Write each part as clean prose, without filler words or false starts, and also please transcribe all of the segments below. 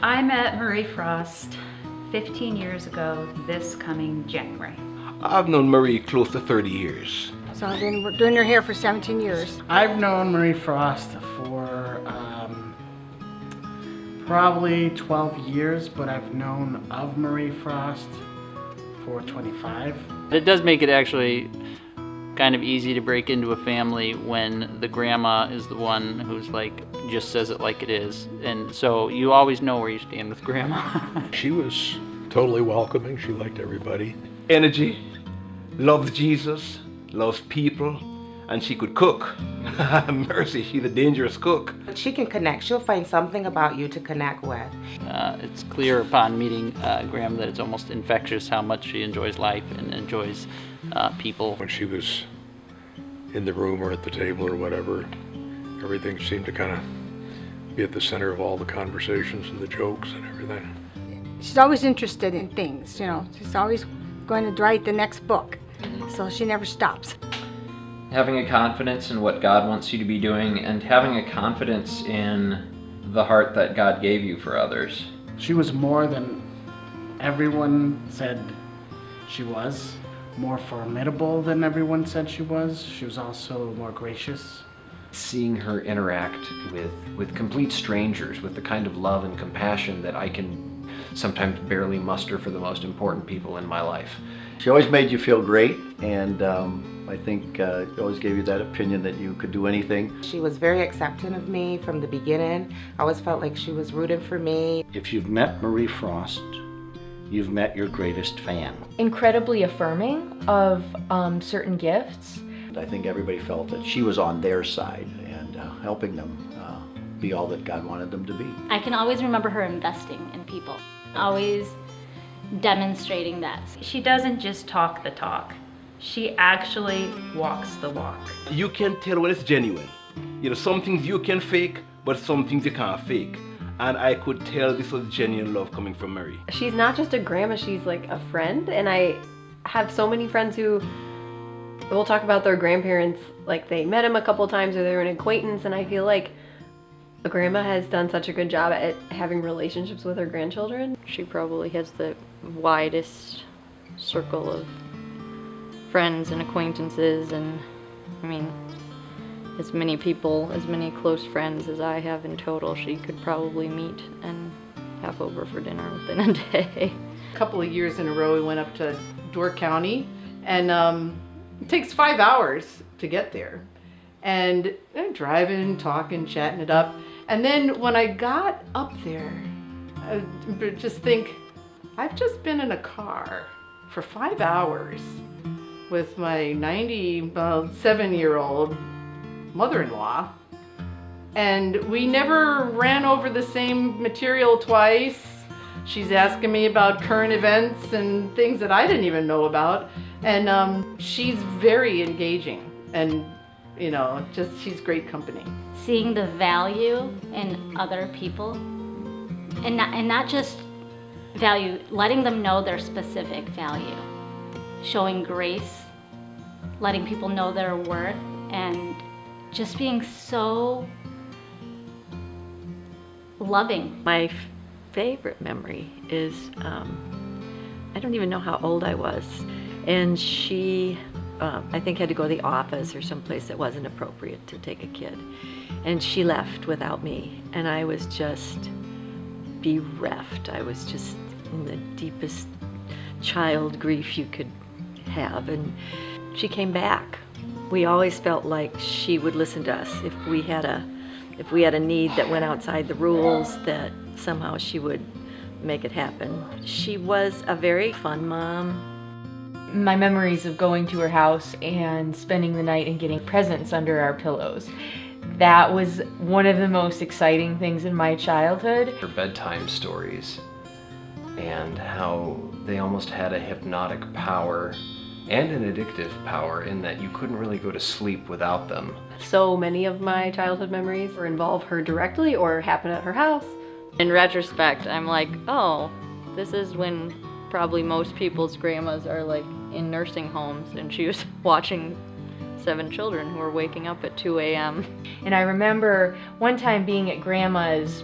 I met Marie Frost 15 years ago this coming January. I've known Marie close to 30 years. So I've been doing her hair for 17 years. I've known Marie Frost for probably 12 years, but I've known of Marie Frost for 25. It does make it actually kind of easy to break into a family when the grandma is the one who's like, just says it like it is. And so you always know where you stand with grandma. She was totally welcoming. She liked everybody. Energy, loves Jesus, loves people, and she could cook. Mercy, she's a dangerous cook. She can connect. She'll find something about you to connect with. It's clear upon meeting Grandma that it's almost infectious how much she enjoys life and enjoys people. When she was in the room or at the table or whatever, everything seemed to kind of be at the center of all the conversations and the jokes and everything. She's always interested in things, She's always going to write the next book. So she never stops. Having a confidence in what God wants you to be doing and having a confidence in the heart that God gave you for others. She was more than everyone said she was, more formidable than everyone said she was. She was also more gracious. Seeing her interact with complete strangers with the kind of love and compassion that I can sometimes barely muster for the most important people in my life. She always made you feel great, and I think it always gave you that opinion that you could do anything. She was very accepting of me from the beginning. I always felt like she was rooting for me. If you've met Marie Frost, you've met your greatest fan. Incredibly affirming of certain gifts. I think everybody felt that she was on their side and helping them be all that God wanted them to be. I can always remember her investing in people, always demonstrating that. She doesn't just talk the talk. She actually walks the walk. You can tell when it's genuine. Some things you can fake, but some things you can't fake. And I could tell this was genuine love coming from Marie. She's not just a grandma, she's like a friend. And I have so many friends who will talk about their grandparents like they met him a couple times or they're an acquaintance, and I feel like a grandma has done such a good job at having relationships with her grandchildren. She probably has the widest circle of friends and acquaintances, and I mean, as many people, as many close friends as I have in total, she could probably meet and have over for dinner within a day. A couple of years in a row we went up to Door County, and it takes 5 hours to get there. And driving, talking, chatting it up. And then when I got up there, I just think, I've just been in a car for 5 hours with my 97-year-old mother-in-law. And we never ran over the same material twice. She's asking me about current events and things that I didn't even know about. And she's very engaging, and she's great company. Seeing the value in other people, and not just value, letting them know their specific value. Showing grace, letting people know their worth, and just being so loving. My favorite memory is, I don't even know how old I was, and she, I think, had to go to the office or someplace that wasn't appropriate to take a kid, and she left without me, and I was just bereft. I was just in the deepest child grief you could have, and she came back. We always felt like she would listen to us. If we had a need that went outside the rules, that somehow she would make it happen. She was a very fun mom. My memories of going to her house and spending the night and getting presents under our pillows. That was one of the most exciting things in my childhood. Her bedtime stories and how they almost had a hypnotic power and an addictive power in that you couldn't really go to sleep without them. So many of my childhood memories involve her directly or happen at her house. In retrospect, I'm like, oh, this is when probably most people's grandmas are like in nursing homes, and she was watching 7 children who were waking up at 2 a.m. And I remember one time being at Grandma's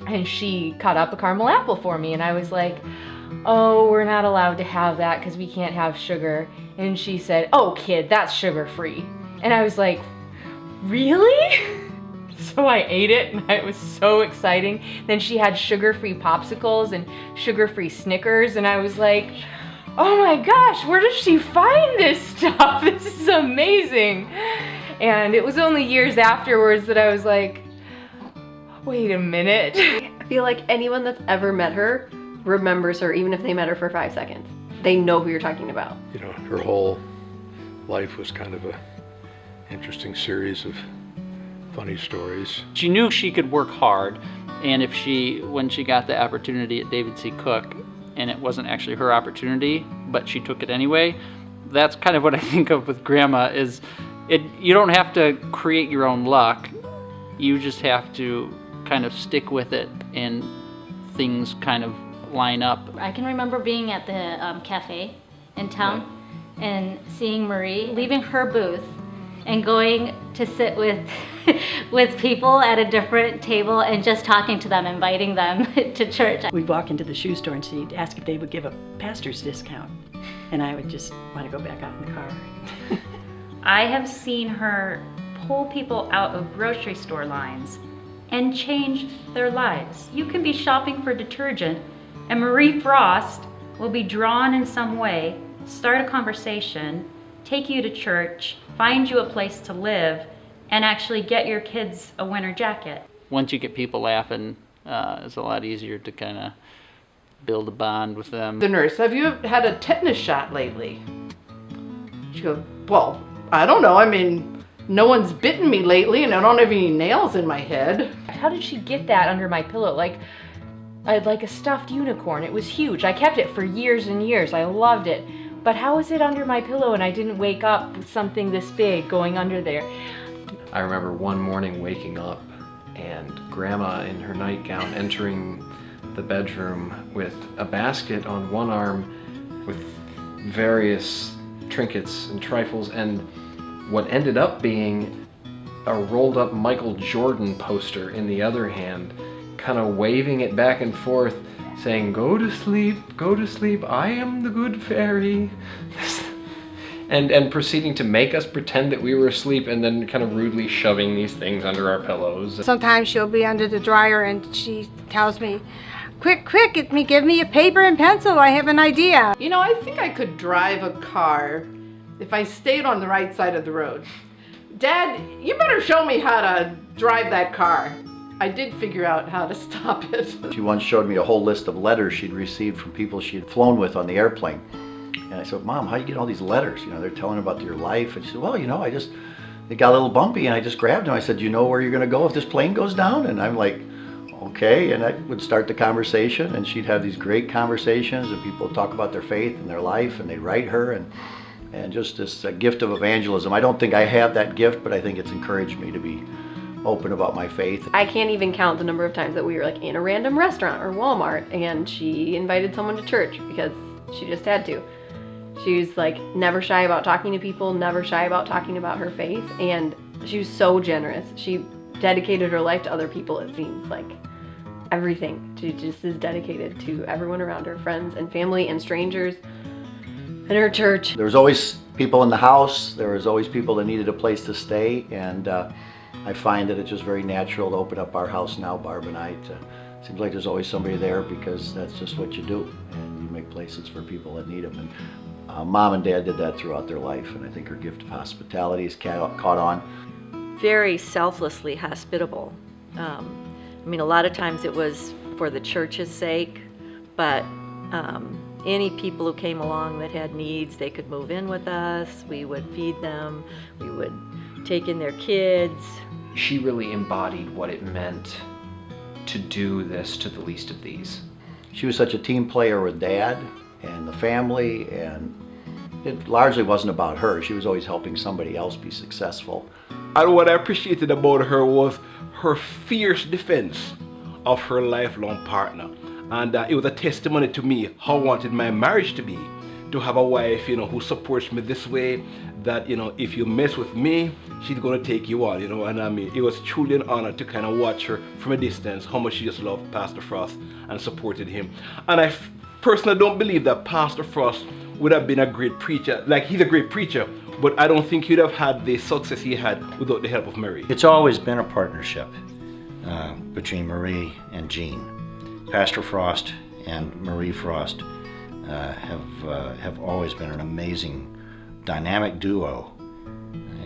and she cut up a caramel apple for me, and I was like, oh, we're not allowed to have that because we can't have sugar. And she said, oh kid, that's sugar-free. And I was like, really? So I ate it and it was so exciting. Then she had sugar-free popsicles and sugar-free Snickers, and I was like, oh my gosh, where does she find this stuff? This is amazing. And it was only years afterwards that I was like, wait a minute. I feel like anyone that's ever met her remembers her, even if they met her for 5 seconds. They know who you're talking about. You know, her whole life was kind of a interesting series of funny stories. She knew she could work hard, and when she got the opportunity at David C. Cook, and it wasn't actually her opportunity, but she took it anyway, that's kind of what I think of with Grandma, is you don't have to create your own luck. You just have to kind of stick with it, and things kind of line up. I can remember being at the cafe in town and seeing Marie leaving her booth and going to sit with with people at a different table and just talking to them, inviting them to church. We'd walk into the shoe store and she'd ask if they would give a pastor's discount, and I would just want to go back out in the car. I have seen her pull people out of grocery store lines and change their lives. You can be shopping for detergent and Marie Frost will be drawn in some way, start a conversation, take you to church, find you a place to live, and actually get your kids a winter jacket. Once you get people laughing, it's a lot easier to kind of build a bond with them. The nurse, have you had a tetanus shot lately? She goes, well, I don't know. I mean, no one's bitten me lately and I don't have any nails in my head. How did she get that under my pillow? Like, I had like a stuffed unicorn. It was huge. I kept it for years and years. I loved it. But how is it under my pillow and I didn't wake up with something this big going under there? I remember one morning waking up and Grandma in her nightgown entering the bedroom with a basket on one arm with various trinkets and trifles, and what ended up being a rolled up Michael Jordan poster in the other hand, kind of waving it back and forth, saying, go to sleep, I am the good fairy. And proceeding to make us pretend that we were asleep, and then kind of rudely shoving these things under our pillows. Sometimes she'll be under the dryer and she tells me, quick, give me a paper and pencil, I have an idea. You know, I think I could drive a car if I stayed on the right side of the road. Dad, you better show me how to drive that car. I did figure out how to stop it. She once showed me a whole list of letters she'd received from people she'd flown with on the airplane. And I said, Mom, how do you get all these letters? You know, they're telling about your life. And she said, well, you know, they got a little bumpy and I just grabbed them. I said, do you know where you're gonna go if this plane goes down? And I'm like, okay. And I would start the conversation and she'd have these great conversations and people would talk about their faith and their life and they'd write her and just this gift of evangelism. I don't think I have that gift, but I think it's encouraged me to be open about my faith. I can't even count the number of times that we were like in a random restaurant or Walmart and she invited someone to church because she just had to. She was like never shy about talking to people, never shy about talking about her faith, and she was so generous. She dedicated her life to other people, it seems like. Everything. She just is dedicated to everyone around her, friends and family and strangers in her church. There was always people in the house, there was always people that needed a place to stay, and I find that it's just very natural to open up our house now, Barb and I. It seems like there's always somebody there because that's just what you do, and you make places for people that need them. And Mom and Dad did that throughout their life, and I think her gift of hospitality has caught on. Very selflessly hospitable. I mean, a lot of times it was for the church's sake, but any people who came along that had needs, they could move in with us, we would feed them, we would take in their kids. She really embodied what it meant to do this to the least of these. She was such a team player with Dad and the family, and it largely wasn't about her. She was always helping somebody else be successful. And what I appreciated about her was her fierce defense of her lifelong partner. And it was a testimony to me how I wanted my marriage to be. to have a wife, you know, who supports me this way, that, you know, if you mess with me, she's gonna take you on, you know. And I mean, it was truly an honor to kind of watch her from a distance, how much she just loved Pastor Frost and supported him. And I personally don't believe that Pastor Frost would have been a great preacher. Like, he's a great preacher, but I don't think he'd have had the success he had without the help of Marie. It's always been a partnership between Marie and Jean. Pastor Frost and Marie Frost have always been an amazing dynamic duo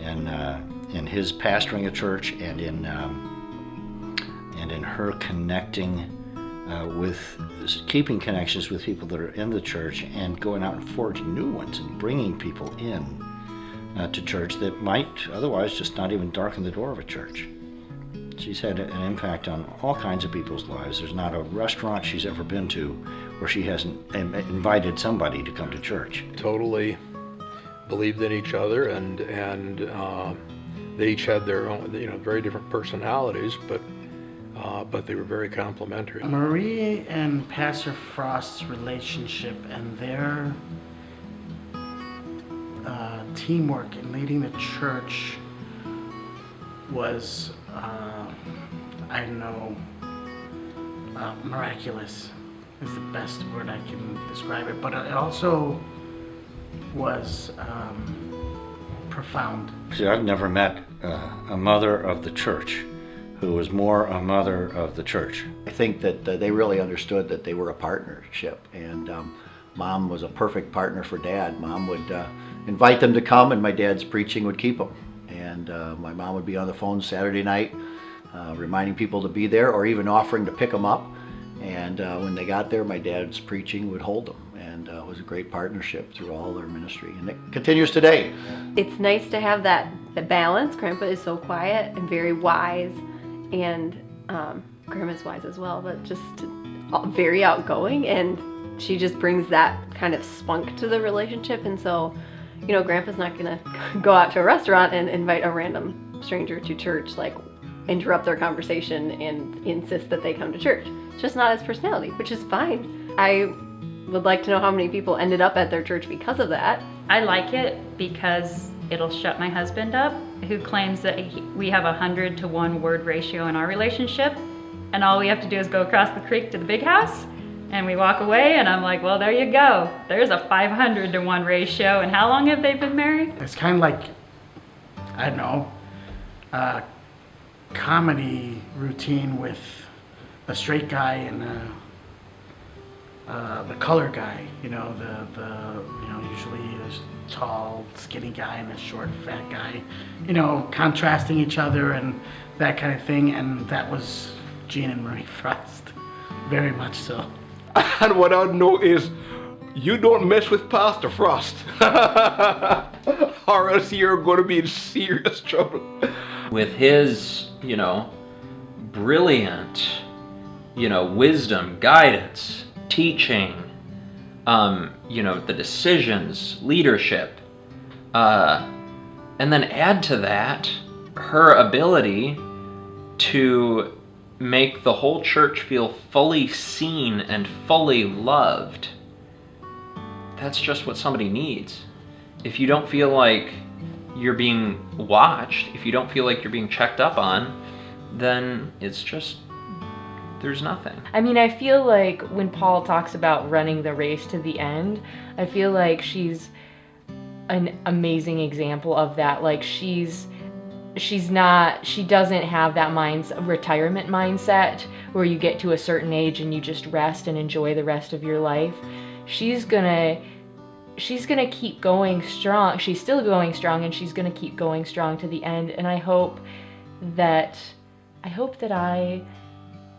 in his pastoring a church and in her connecting with keeping connections with people that are in the church and going out and forging new ones and bringing people in to church that might otherwise just not even darken the door of a church. She's had an impact on all kinds of people's lives. There's not a restaurant she's ever been to where she hasn't invited somebody to come to church. Totally believed in each other, and they each had their own, you know, very different personalities, but they were very complementary. Marie and Pastor Frost's relationship and their teamwork in leading the church was, I don't know, miraculous is the best word I can describe it, but it also was profound. See, I've never met a mother of the church who was more a mother of the church. I think that they really understood that they were a partnership, and Mom was a perfect partner for Dad. Mom would invite them to come, and my dad's preaching would keep them. And my mom would be on the phone Saturday night reminding people to be there, or even offering to pick them up. And when they got there, my dad's preaching would hold them. And it was a great partnership through all their ministry. And it continues today. It's nice to have that balance. Grandpa is so quiet and very wise, and Grandma's wise as well, but just very outgoing. And she just brings that kind of spunk to the relationship. And so, you know, Grandpa's not gonna go out to a restaurant and invite a random stranger to church, like interrupt their conversation and insist that they come to church. It's just not his personality, which is fine. I would like to know how many people ended up at their church because of that. I like it because it'll shut my husband up, who claims that we have 100 to 1 word ratio in our relationship, and all we have to do is go across the creek to the big house, and we walk away, and I'm like, well, there you go. There's a 500 to 1 ratio, and how long have they been married? It's kind of like, I don't know, a comedy routine with a straight guy and the color guy. You know, usually a tall, skinny guy and a short, fat guy. You know, contrasting each other and that kind of thing. And that was Jean and Marie Frost, very much so. And what I know is, you don't mess with Pastor Frost, or else you're going to be in serious trouble. With his, you know, brilliant, you know, wisdom, guidance, teaching, you know, the decisions, leadership, and then add to that her ability to make the whole church feel fully seen and fully loved. That's just what somebody needs. If you don't feel like you're being watched, if you don't feel like you're being checked up on, then it's just, there's nothing. I mean, I feel like when Paul talks about running the race to the end, I feel like she's an amazing example of that. Like she doesn't have that retirement mindset where you get to a certain age and you just rest and enjoy the rest of your life. She's gonna keep going strong. She's still going strong, and she's gonna keep going strong to the end. And I hope that I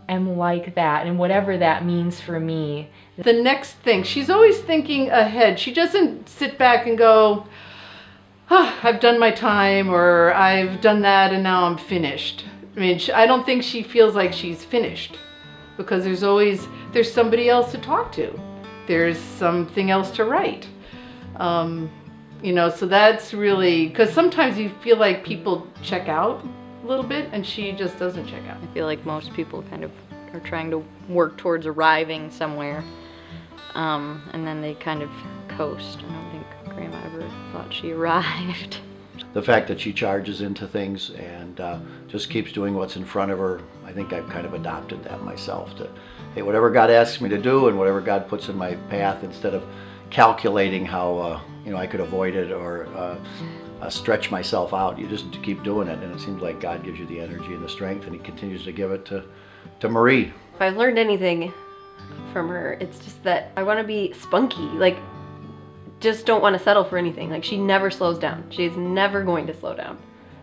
am like that, and whatever that means for me. The next thing, she's always thinking ahead. She doesn't sit back and go, oh, I've done my time, or I've done that and now I'm finished. I mean, I don't think she feels like she's finished, because there's somebody else to talk to. There's something else to write. You know, so that's really, because sometimes you feel like people check out a little bit, and she just doesn't check out. I feel like most people kind of are trying to work towards arriving somewhere. and then they kind of coast. I don't think Grandma ever thought she arrived. The fact that she charges into things and just keeps doing what's in front of her, I think I've kind of adopted that myself. To, hey, whatever God asks me to do and whatever God puts in my path, instead of calculating how I could avoid it or stretch myself out, you just keep doing it. And it seems like God gives you the energy and the strength, and He continues to give it to Marie. If I've learned anything from her, it's just that I want to be spunky. Like, just don't want to settle for anything. Like, she never slows down. She's never going to slow down.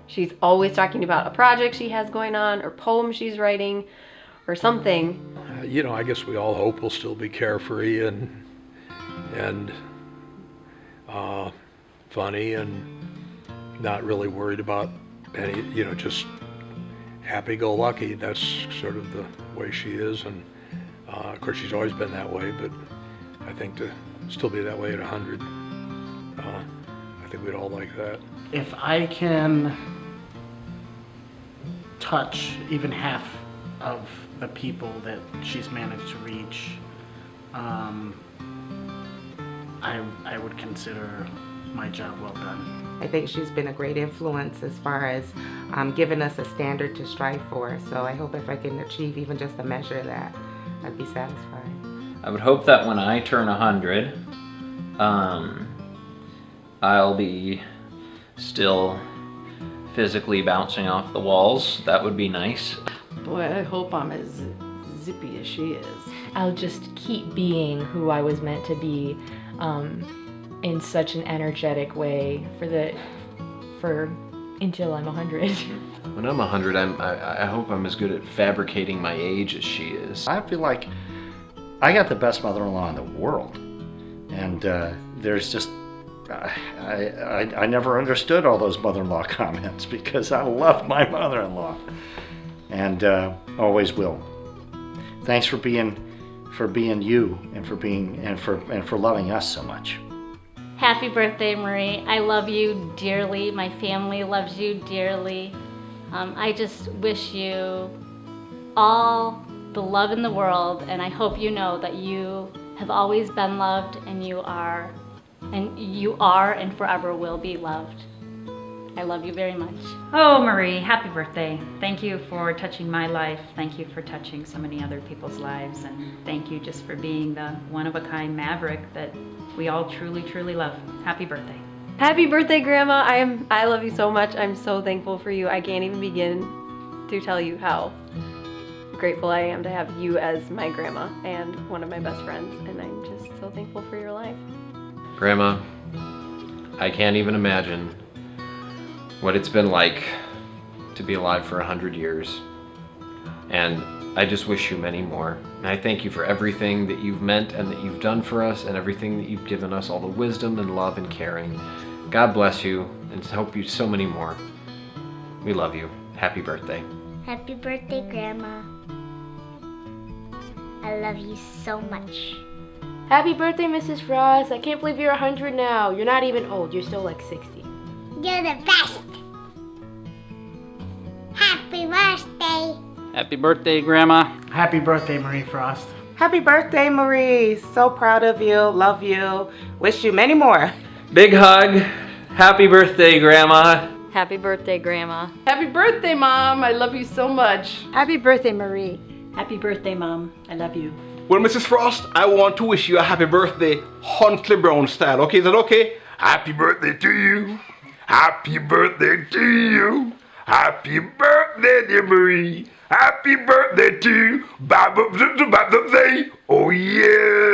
She's always talking about a project she has going on, or poem she's writing, or something. I guess we all hope we'll still be carefree and funny and not really worried about any, just happy-go-lucky. That's sort of the way she is, and of course she's always been that way, but I think to still be that way at 100, I think we'd all like that. If I can touch even half of the people that she's managed to reach, I would consider my job well done. I think she's been a great influence as far as giving us a standard to strive for. So I hope if I can achieve even just a measure of that, I'd be satisfied. I would hope that when I turn 100, I'll be still physically bouncing off the walls. That would be nice. Boy, I hope I'm as zippy as she is. I'll just keep being who I was meant to be, in such an energetic way for until I'm 100. When I'm 100, I hope I'm as good at fabricating my age as she is. I feel like I got the best mother-in-law in the world, and there's just I never understood all those mother-in-law comments because I love my mother-in-law, and always will. Thanks for being you and for loving us so much. Happy birthday, Marie. I love you dearly. My family loves you dearly. I just wish you all the love in the world, and I hope you know that you have always been loved, and you are and forever will be loved. I love you very much. Oh, Marie, happy birthday. Thank you for touching my life. Thank you for touching so many other people's lives. And thank you just for being the one-of-a-kind maverick that we all truly, truly love. Happy birthday. Happy birthday, Grandma. I love you so much. I'm so thankful for you. I can't even begin to tell you how grateful I am to have you as my grandma and one of my best friends. And I'm just so thankful for your life. Grandma, I can't even imagine what it's been like to be alive for 100 years. And I just wish you many more. And I thank you for everything that you've meant and that you've done for us, and everything that you've given us, all the wisdom and love and caring. God bless you, and help you so many more. We love you. Happy birthday. Happy birthday, Grandma. I love you so much. Happy birthday, Mrs. Frost. I can't believe you're 100 now. You're not even old. You're still like 60. You're the best. Happy birthday. Happy birthday, Grandma. Happy birthday, Marie Frost. Happy birthday, Marie. So proud of you. Love you. Wish you many more. Big hug. Happy birthday, Grandma. Happy birthday, Grandma. Happy birthday, Mom. I love you so much. Happy birthday, Marie. Happy birthday, Mom. I love you. Well, Mrs. Frost, I want to wish you a happy birthday, Huntley Brown style. Okay, is that okay? Happy birthday to you. Happy birthday to you. Happy birthday, dear Marie. Happy birthday to you. Birthday. Oh, yeah.